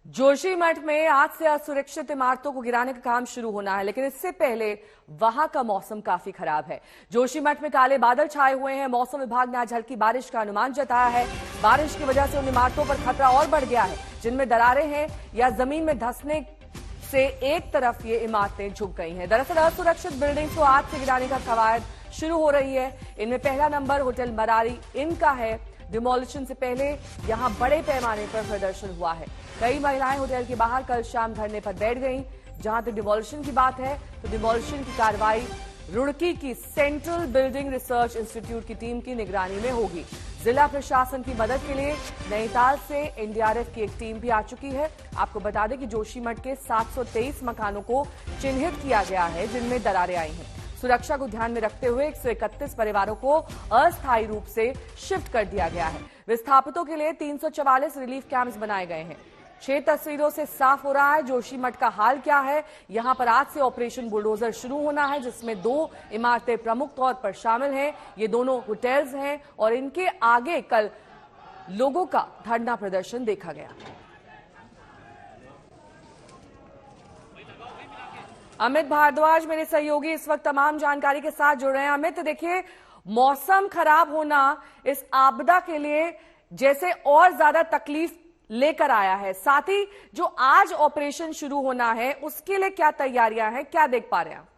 जोशीमठ में आज से असुरक्षित इमारतों को गिराने का काम शुरू होना है, लेकिन इससे पहले वहां का मौसम काफी खराब है। जोशीमठ में काले बादल छाए हुए हैं। मौसम विभाग ने आज हल्की बारिश का अनुमान जताया है। बारिश की वजह से उन इमारतों पर खतरा और बढ़ गया है जिनमें दरारें हैं या जमीन में धंसने से एक तरफ ये इमारतें झुक गई हैं। दरअसल असुरक्षित बिल्डिंग्स को आज से गिराने का कवायद शुरू हो रही है। इनमें पहला नंबर होटल मरारी इन का है। डिमोलिशन से पहले यहां बड़े पैमाने पर प्रदर्शन हुआ है। कई महिलाएं होटल के बाहर कल शाम धरने पर बैठ गईं। जहां तक डिमोलिशन की बात है तो डिमोलिशन की कार्रवाई रुड़की की सेंट्रल बिल्डिंग रिसर्च इंस्टीट्यूट की टीम की निगरानी में होगी। जिला प्रशासन की मदद के लिए नैनीताल से एनडीआरएफ की एक टीम भी आ चुकी है। आपको बता दें कि जोशीमठ के 723 मकानों को चिन्हित किया गया है जिनमें दरारें आई हैं। सुरक्षा को ध्यान में रखते हुए 131 परिवारों को अस्थायी रूप से शिफ्ट कर दिया गया है। विस्थापितों के लिए 344 रिलीफ कैंप्स बनाए गए हैं। 6 तस्वीरों से साफ हो रहा है जोशीमठ का हाल क्या है। यहां पर आज से ऑपरेशन बुलडोजर शुरू होना है, जिसमें 2 इमारतें प्रमुख तौर पर शामिल हैं। ये दोनों होटल्स हैं और इनके आगे कल लोगों का धरना प्रदर्शन देखा गया। अमित भारद्वाज मेरे सहयोगी इस वक्त तमाम जानकारी के साथ जुड़ रहे हैं। अमित, देखिए, मौसम खराब होना इस आपदा के लिए जैसे और ज्यादा तकलीफ लेकर आया है, साथ ही जो आज ऑपरेशन शुरू होना है उसके लिए क्या तैयारियां हैं, क्या देख पा रहे हैं?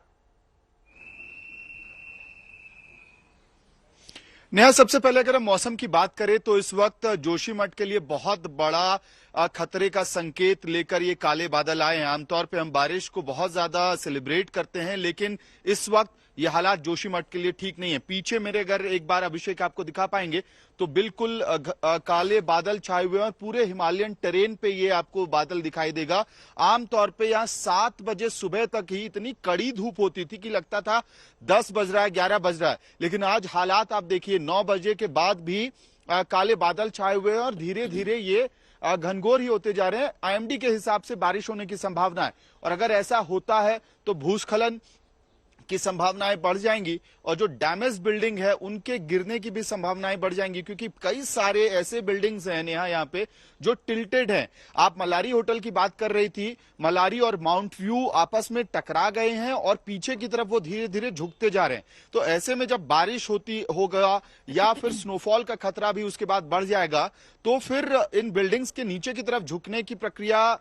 नेहा, सबसे पहले अगर हम मौसम की बात करें तो इस वक्त जोशीमठ के लिए बहुत बड़ा खतरे का संकेत लेकर ये काले बादल आए हैं। आमतौर पे हम बारिश को बहुत ज्यादा सेलिब्रेट करते हैं, लेकिन इस वक्त ये हालात जोशीमठ के लिए ठीक नहीं है। पीछे मेरे अगर एक बार अभिषेक आपको दिखा पाएंगे तो बिल्कुल काले बादल छाए हुए हैं और पूरे हिमालयन टेरेन पे ये आपको बादल दिखाई देगा। आमतौर पे यहाँ 7 बजे सुबह तक ही इतनी कड़ी धूप होती थी कि लगता था 10 बज रहा है, 11 बज रहा है, लेकिन आज हालात आप देखिए 9 बजे के बाद भी काले बादल छाए हुए हैं और धीरे धीरे ये घनघोर ही होते जा रहे हैं। आईएमडी के हिसाब से बारिश होने की संभावना है और अगर ऐसा होता है तो भूस्खलन की संभावनाएं बढ़ जाएंगी और जो डैमेज बिल्डिंग है उनके गिरने की भी संभावनाएं बढ़ जाएंगी, क्योंकि कई सारे ऐसे बिल्डिंग्स हैं यहाँ पे जो टिल्टेड हैं। आप मलारी होटल की बात कर रही थी, मलारी और माउंट व्यू आपस में टकरा गए हैं और पीछे की तरफ वो धीरे धीरे झुकते जा रहे हैं। तो ऐसे में जब बारिश होगा या फिर स्नोफॉल का खतरा भी उसके बाद बढ़ जाएगा तो फिर इन बिल्डिंग्स के नीचे की तरफ झुकने की प्रक्रिया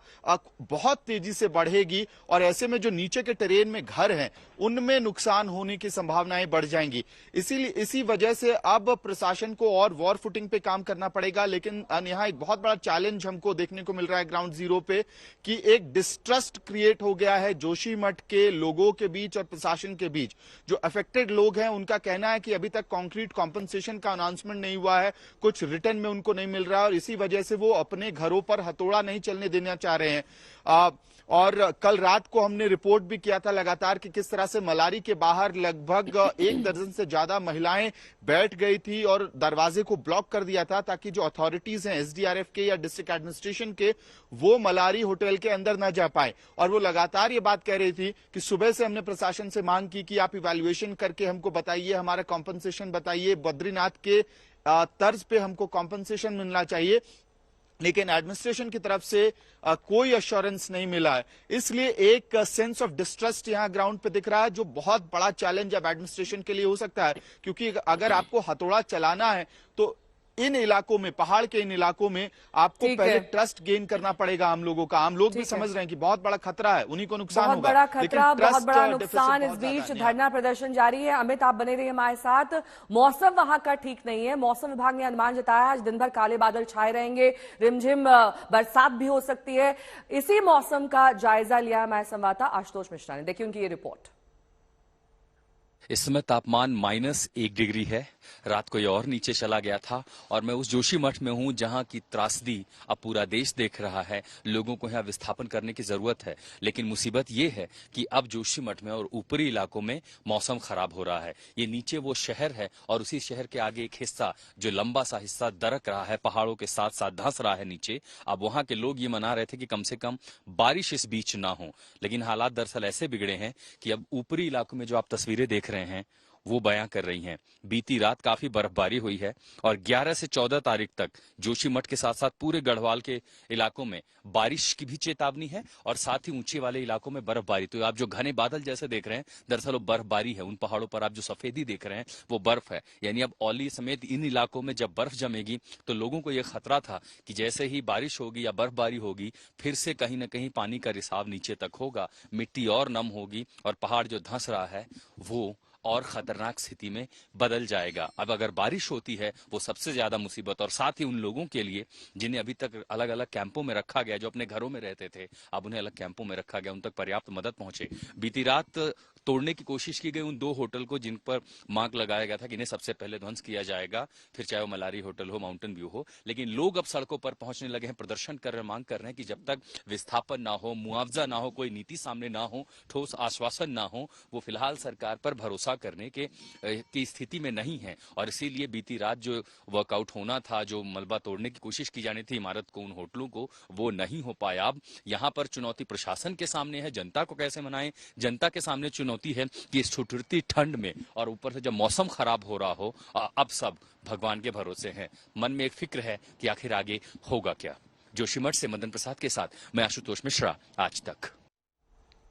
बहुत तेजी से बढ़ेगी और ऐसे में जो नीचे के टेरेन में घर हैं उनमें नुकसान होने की संभावनाएं बढ़ जाएंगी। इसी वजह से अब प्रशासन को और वॉर फुटिंग पे काम करना पड़ेगा। लेकिन यहाँ एक बहुत बड़ा चैलेंज हमको देखने को मिल रहा है ग्राउंड जीरो पे कि एक डिस्ट्रस्ट क्रिएट हो गया है जोशीमठ के लोगों के बीच और प्रशासन के बीच। जो अफेक्टेड लोग हैं उनका कहना है कि अभी तक कॉन्क्रीट कॉम्पनसेशन का अनाउंसमेंट नहीं हुआ है, कुछ रिटर्न में उनको नहीं मिल रहा है और इसी वजह से वो अपने घरों पर हथौड़ा नहीं चलने देना चाह रहे हैं। और कल रात को हमने रिपोर्ट भी किया था लगातार कि किस तरह से मलारी के बाहर लगभग 1 दर्जन से ज्यादा महिलाएं बैठ गई थी और दरवाजे को ब्लॉक कर दिया था ताकि जो अथॉरिटीज हैं एसडीआरएफ के या डिस्ट्रिक्ट एडमिनिस्ट्रेशन के वो मलारी होटल के अंदर न जा पाए। और वो लगातार ये बात कह रही थी कि सुबह से हमने प्रशासन से मांग की कि आप इवैल्यूएशन करके हमको बताइए, हमारा कॉम्पनसेशन बताइए, बद्रीनाथ के तर्ज पे हमको कॉम्पनसेशन मिलना चाहिए, लेकिन एडमिनिस्ट्रेशन की तरफ से कोई अश्योरेंस नहीं मिला है। इसलिए एक सेंस ऑफ डिस्ट्रस्ट यहां ग्राउंड पे दिख रहा है जो बहुत बड़ा चैलेंज अब एडमिनिस्ट्रेशन के लिए हो सकता है, क्योंकि अगर आपको हथौड़ा चलाना है तो इन इलाकों में, पहाड़ के इन इलाकों में आपको पहले ट्रस्ट गेन करना पड़ेगा आम लोगों का। आम लोग भी समझ रहे हैं कि बहुत बड़ा खतरा है, उन्हीं को नुकसान होगा, बहुत बड़ा खतरा, बहुत बड़ा नुकसान। इस बीच धरना धरना प्रदर्शन जारी है। अमित, आप बने रहिए हमारे साथ। मौसम वहां का ठीक नहीं है। मौसम विभाग ने अनुमान जताया आज दिन भर काले बादल छाए रहेंगे, रिमझिम बरसात भी हो सकती है। इसी मौसम का जायजा लिया हमारे संवाददाता आशुतोष मिश्रा ने। देखिए उनकी ये रिपोर्ट। इस समय तापमान -1 डिग्री है। रात को ये और नीचे चला गया था और मैं उस जोशीमठ में हूं जहां की त्रासदी अब पूरा देश देख रहा है। लोगों को यहाँ विस्थापन करने की जरूरत है, लेकिन मुसीबत ये है कि अब जोशीमठ में और ऊपरी इलाकों में मौसम खराब हो रहा है। ये नीचे वो शहर है और उसी शहर के आगे एक हिस्सा, जो लंबा सा हिस्सा दरक रहा है, पहाड़ों के साथ साथ धंस रहा है नीचे। अब वहां के लोग ये मना रहे थे कि कम से कम बारिश इस बीच ना हो, लेकिन हालात दरअसल ऐसे बिगड़े हैं कि अब ऊपरी इलाकों में जो आप तस्वीरें देख रहे हैं वो बयां कर रही हैं। बीती रात काफी बर्फबारी हुई है और 11 से 14 तारीख तक जोशीमठ के साथ साथ पूरे गढ़वाल के इलाकों में बारिश की भी चेतावनी है और साथ ही ऊंचे वाले इलाकों में बर्फबारी। तो आप जो घने बादल जैसे देख रहे हैं, दरअसल वो बर्फबारी है। उन पहाड़ों पर आप जो सफेदी देख रहे हैं वो बर्फ है। यानी अब औली समेत इन इलाकों में जब बर्फ जमेगी तो लोगों को यह खतरा था कि जैसे ही बारिश होगी या बर्फबारी होगी, फिर से कहीं ना कहीं पानी का रिसाव नीचे तक होगा, मिट्टी और नम होगी और पहाड़ जो धंस रहा है वो और खतरनाक स्थिति में बदल जाएगा। अब अगर बारिश होती है वो सबसे ज्यादा मुसीबत, और साथ ही उन लोगों के लिए जिन्हें अभी तक अलग अलग कैंपों में रखा गया, जो अपने घरों में रहते थे, अब उन्हें अलग कैंपों में रखा गया, उन तक पर्याप्त मदद पहुंचे। बीती रात तोड़ने की कोशिश की गई उन 2 होटल को जिन पर मार्क लगाया गया था कि इन्हें सबसे पहले ध्वंस किया जाएगा, फिर चाहे वो मलारी होटल हो, माउंटेन व्यू हो। लेकिन लोग अब सड़कों पर पहुंचने लगे हैं, प्रदर्शन कर रहे, मांग कर रहे हैं कि जब तक विस्थापन ना हो, मुआवजा ना हो, कोई नीति सामने ना हो, ठोस आश्वासन ना हो, वो फिलहाल सरकार पर भरोसा करने की स्थिति में नहीं है। और इसीलिए बीती रात जो वर्कआउट होना था, जो मलबा तोड़ने की कोशिश की जानी थी इमारत को, उन होटलों को, वो नहीं हो पाया। अब यहाँ पर चुनौती प्रशासन के सामने है, जनता को कैसे मनाएं। जनता के सामने चुनौती है कि इस ठिठुरती ठंड में और ऊपर से जब मौसम खराब हो रहा हो, अब सब भगवान के भरोसे हैं। मन में एक फिक्र है कि आखिर आगे होगा क्या। जोशीमठ से मदन प्रसाद के साथ मैं आशुतोष मिश्रा, आज तक।